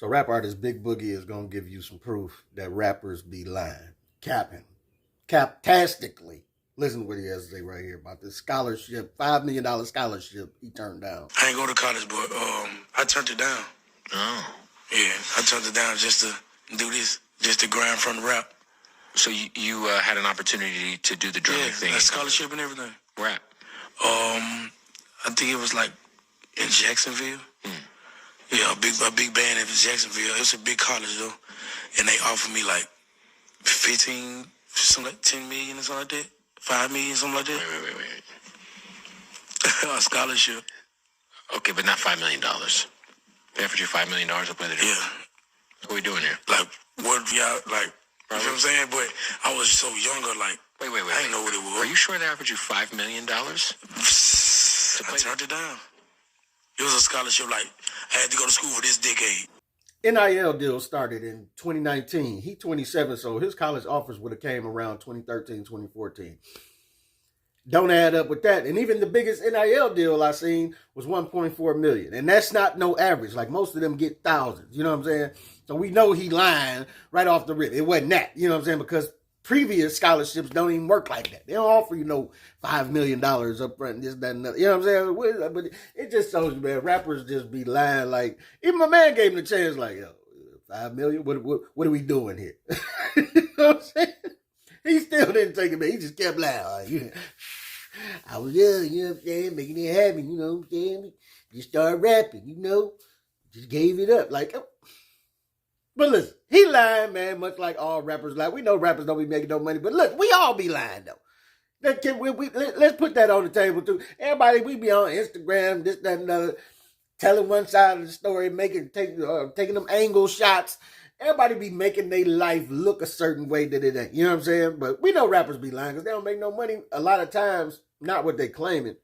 So rap artist Big Boogie is gonna give you some proof that rappers be lying, capping, captastically. Listen to what he has to say right here about this scholarship, $5 million scholarship he turned down. I ain't go to college, but I turned it down. Oh. Yeah, I turned it down just to do this, just to grind from the rap. So you had an opportunity to do the drumming thing? Yeah, scholarship and everything. Rap? I think it was like in Jacksonville. Yeah, a big band in Jacksonville. It was a big college though, and they offered me like 15, something like 10 million or something like that, 5 million, something like that. Wait. A scholarship. Okay, but not $5 million. They offered you $5 million to play the drum. Yeah. What are we doing here? Like what y'all like? You know what I'm saying? But I was so younger, like wait. I didn't know what it was. Are you sure they offered you $5 million? I turned it down. It was a scholarship. Like I had to go to school for this decade. NIL deal started in 2019. He 27, so his college offers would have came around 2013, 2014. Don't add up with that. And even the biggest NIL deal I seen was 1.4 million. And that's not no average. Like most of them get thousands. You know what I'm saying? So we know he lying right off the rip. It wasn't that. You know what I'm saying? Because previous scholarships don't even work like that. They don't offer you no $5 million up front, this, that, and that. You know what I'm saying? But it just shows you, man, rappers just be lying. Like, even my man gave him the chance, like, yo, 5 million? What are we doing here? You know what I'm saying? He still didn't take it, man. He just kept lying. I was young, you know what I'm saying, making it happen, you know what I'm saying? Just started rapping, you know? Just gave it up. Like, but listen, he lying, man, much like all rappers lie. We know rappers don't be making no money, but look, we all be lying, though. Let's put that on the table, too. Everybody, we be on Instagram, this, that, and other, telling one side of the story, taking them angle shots. Everybody be making their life look a certain way that it ain't. You know what I'm saying? But we know rappers be lying because they don't make no money a lot of times, not what they claiming.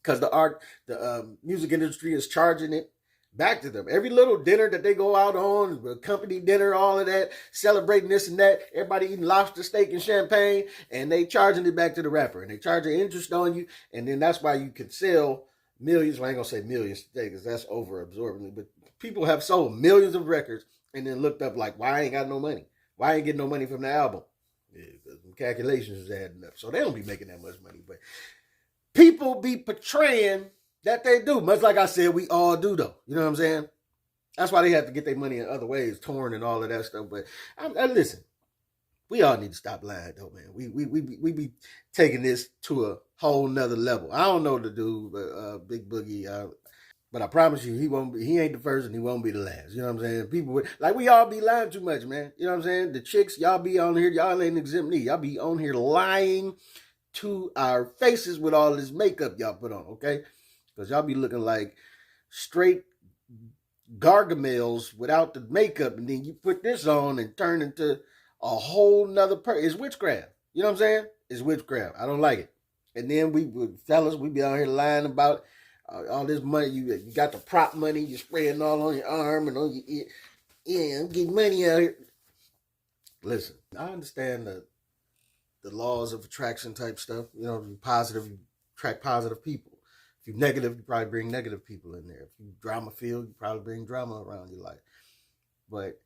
Because the music industry is charging it back to them. Every little dinner that they go out on, the company dinner, all of that, celebrating this and that, everybody eating lobster steak and champagne, and they charging it back to the rapper. And they charging interest on you, and then that's why you can sell millions. Well, I ain't going to say millions today because that's over-absorbing. But people have sold millions of records and then looked up like, why I ain't got no money? Why I ain't getting no money from the album? Yeah, because the calculations is adding up. So they don't be making that much money. But people be portraying that they do. Much like I said, we all do, though. You know what I'm saying? That's why they have to get their money in other ways, touring and all of that stuff. But listen, we all need to stop lying, though, man. We be taking this to a whole nother level. I don't know the dude, Big Boogie, but I promise you, he ain't the first and he won't be the last. You know what I'm saying? People, like, we all be lying too much, man. You know what I'm saying? The chicks, y'all be on here, y'all ain't exempt me. Y'all be on here lying to our faces with all this makeup y'all put on, okay? Because y'all be looking like straight gargamels without the makeup, and then you put this on and turn into a whole nother person. It's witchcraft. You know what I'm saying? It's witchcraft. I don't like it. And then we be out here lying about all this money. You got the prop money. You're spraying all on your arm and on your ear. Yeah, I'm getting money out here. Listen, I understand the laws of attraction type stuff. You know, if you're positive, you attract positive people. If you're negative, you probably bring negative people in there. If you drama filled, you probably bring drama around your life. But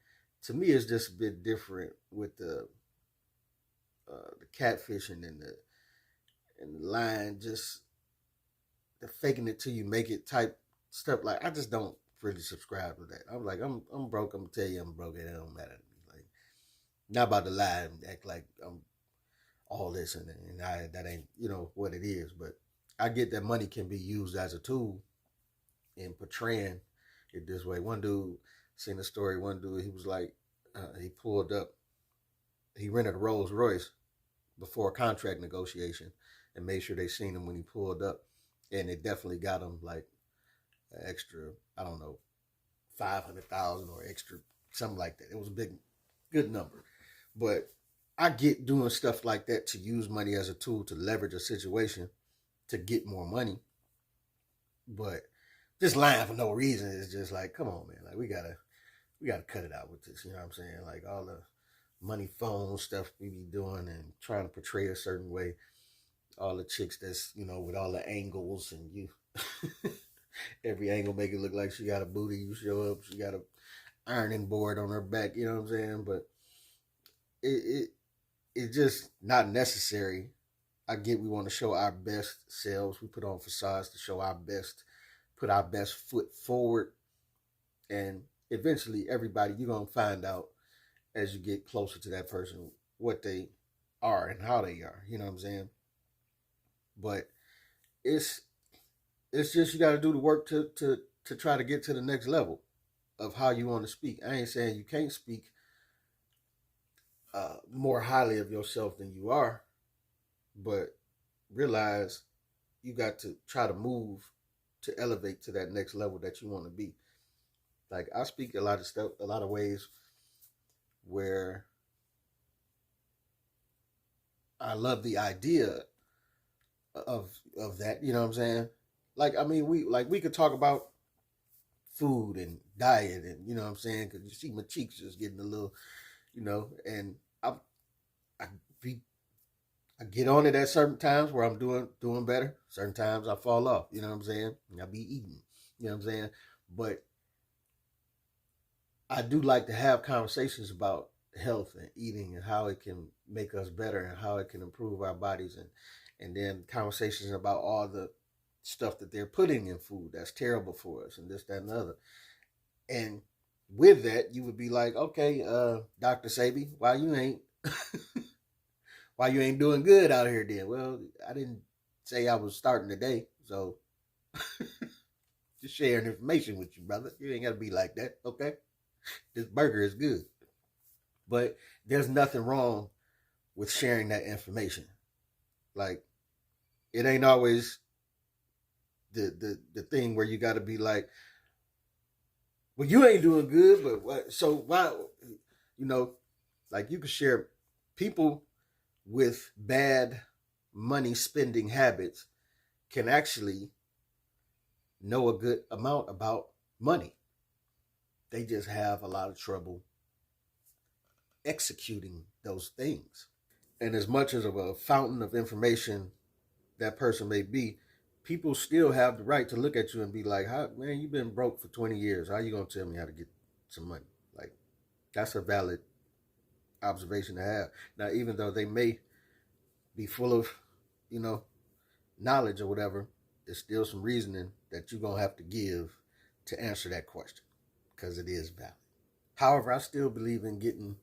to me, it's just a bit different with the catfishing and the lying, just the faking it till you make it type stuff. Like, I just don't really subscribe to that. I'm like, I'm broke. I'm gonna tell you I'm broke. It don't matter to me. Like, not about to lie and act like I'm all this and that ain't, you know, what it is. But I get that money can be used as a tool in portraying it this way. One dude, seen a story, he was like, he pulled up, he rented a Rolls Royce before a contract negotiation and made sure they seen him when he pulled up. And it definitely got him like an extra, I don't know, 500,000 or extra, something like that. It was a good number. But I get doing stuff like that to use money as a tool to leverage a situation to get more money. But just lying for no reason is just like, come on, man. Like, we gotta cut it out with this. You know what I'm saying? Like, all the money phone stuff we be doing and trying to portray a certain way. All the chicks that's, you know, with all the angles and you every angle make it look like she got a booty. You show up, she got a ironing board on her back, you know what I'm saying? But it it's just not necessary. I get we want to show our best selves. We put on facades to show our best, put our best foot forward, and eventually everybody you're gonna find out as you get closer to that person what they are and how they are. You know what I'm saying? But it's it's just you got to do the work to try to get to the next level of how you want to speak. I ain't saying you can't speak more highly of yourself than you are, but realize you got to try to move to elevate to that next level that you want to be. Like I speak a lot of stuff, a lot of ways where I love the idea of that. You know what I'm saying? Like I mean, we could talk about food and diet and you know what I'm saying because you see my cheeks just getting a little, and I be I get on it at certain times where I'm doing better. Certain times I fall off. You know what I'm saying? And I be eating. You know what I'm saying? But I do like to have conversations about health and eating and how it can make us better and how it can improve our bodies and then conversations about all the stuff that they're putting in food that's terrible for us and this, that, and the other. And with that, you would be like, okay, Dr. Sabi, why you ain't doing good out here then? Well, I didn't say I was starting today, so just sharing information with you, brother. You ain't gotta be like that, okay? This burger is good. But there's nothing wrong with sharing that information. Like, it ain't always the thing where you gotta be like, well, you ain't doing good, but what so why you know, like you can share people with bad money spending habits can actually know a good amount about money. They just have a lot of trouble executing those things. And as much as of a fountain of information that person may be, people still have the right to look at you and be like, "How, man, you've been broke for 20 years. How you gonna tell me how to get some money?" Like, that's a valid observation to have. Now, even though they may be full of, you know, knowledge or whatever, there's still some reasoning that you're gonna have to give to answer that question because it is valid. However, I still believe in getting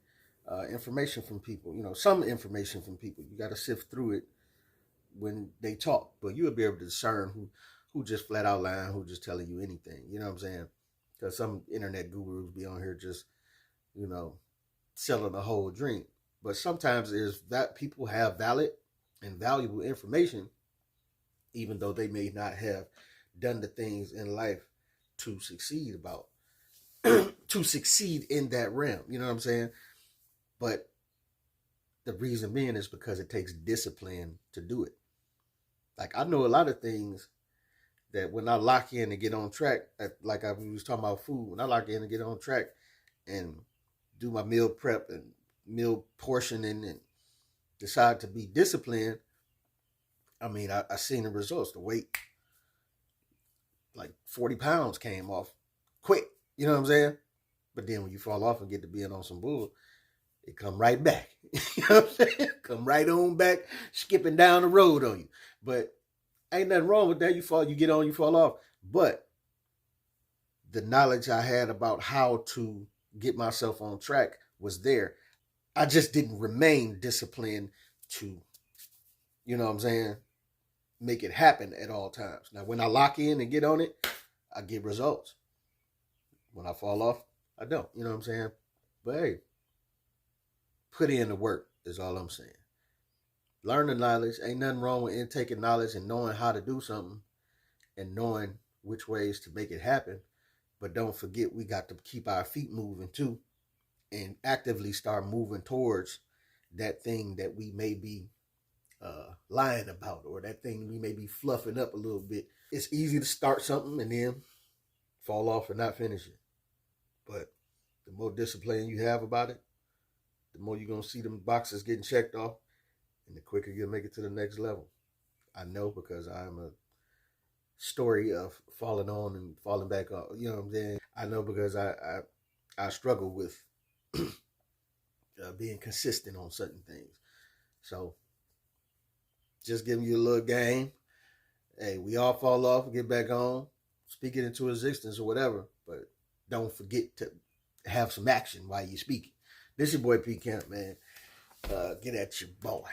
information from people. You know, some information from people. You got to sift through it when they talk, but you'll be able to discern who just flat out lying, who just telling you anything. You know what I'm saying? Because some internet gurus be on here just, you know, selling a whole dream. But sometimes is that people have valid and valuable information, even though they may not have done the things in life to succeed about to succeed in that realm. You know what I'm saying? But the reason being is because it takes discipline to do it. Like I know a lot of things that when I lock in and get on track, like I was talking about food, when I lock in and get on track and do my meal prep and meal portioning and decide to be disciplined, I mean, I seen the results. The weight, like 40 pounds came off quick. You know what I'm saying? But then when you fall off and get to being on some bull, it come right back. You know what I'm saying? Come right on back, skipping down the road on you. But ain't nothing wrong with that. You get on, you fall off. But the knowledge I had about how to get myself on track was there. I just didn't remain disciplined to, you know what I'm saying, make it happen at all times. Now, when I lock in and get on it, I get results. When I fall off, I don't. You know what I'm saying? But hey, put in the work is all I'm saying. Learn the knowledge. Ain't nothing wrong with intaking knowledge and knowing how to do something and knowing which ways to make it happen. But don't forget we got to keep our feet moving too and actively start moving towards that thing that we may be lying about or that thing we may be fluffing up a little bit. It's easy to start something and then fall off and not finish it. But the more discipline you have about it, the more you're going to see them boxes getting checked off and the quicker you'll make it to the next level. I know because I'm a story of falling on and falling back off. You know what I'm saying? I know because I I struggle with being consistent on certain things. So just giving you a little game. Hey, we all fall off, get back on, speak it into existence or whatever. But don't forget to have some action while you speak it. This your boy P Camp, man. Get at your boy.